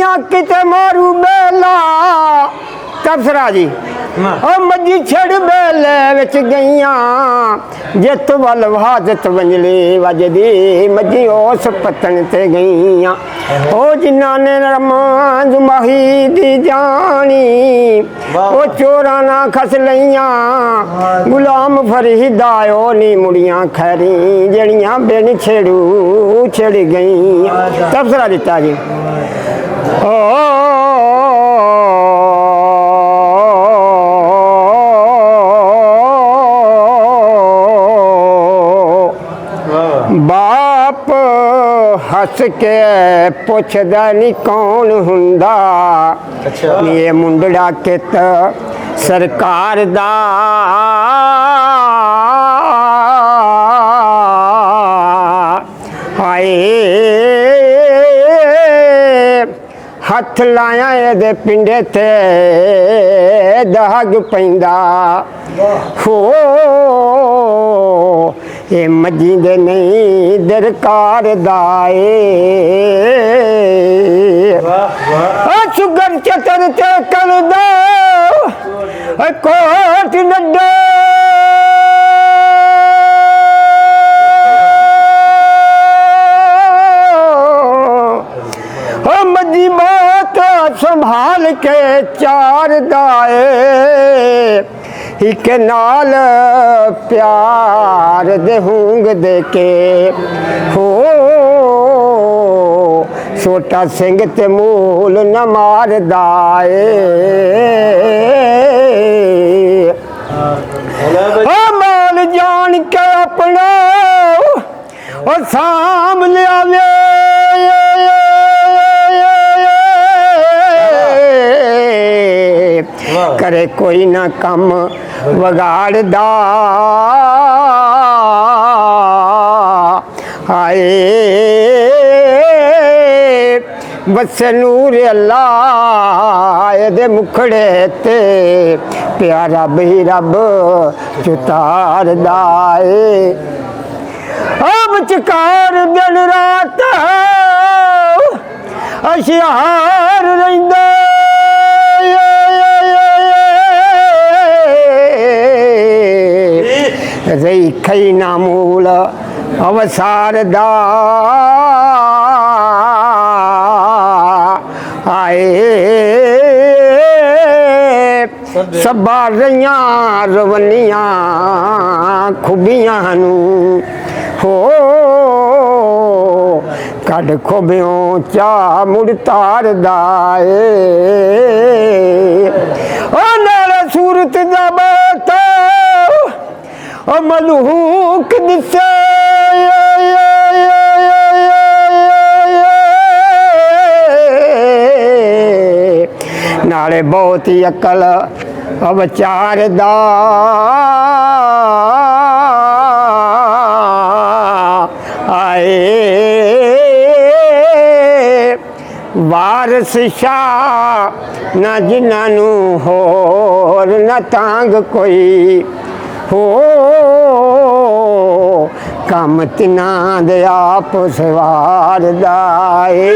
गईयां किते मारू बेला तबसरा जी मजी छड़ बेले विच गईयां जित वल हाजत वंजले वजदी मजी उस पतन ते गईयां ओ जिन्ना ने रमांज माही दी जानी ओ चोरा ना खस लईयां गुलाम फरीदा ओ नी मुड़ियां खैरी जड़ियां बिन छेड़ू छड़ गईयां तबसरा दिता जी ओ बाप हस के पुछदा नी कौन हुंदा ये मुंडड़ा कित सरकार दा हाय हथ लाया ये पिंडे ते दाग पैंदा हो ये मजी दे नहीं दरकार दाए सुगर चतर ते कर दो कोट नड्डो मजी बात संभाल के चार दाए एक नाल प्यार दे हूंग दे के हो छोटा सिंह ते मूल न मार दाए माल जान के अपना और साम लिया करे कोई ना कम वगाड़दा आए बस नूर अल्लाह दे मुखड़े ते प्यारा भी रब चुतार दाए अब चकार दिन रात अशियार रहिंदा रही खई ना मूल अवसार दा आए सबा रहियां रवनियां खूबियां नू हो कड खोबियों चा मुड़ तार दाए ओ नाले सूरत दा बाता ओ मलहूक दिसे नाले बहुत ही अकल अवचार दा आए वारस शाह ना जिन्हानू होर न तांग कोई हो कम तिना दे आप सवार दाए।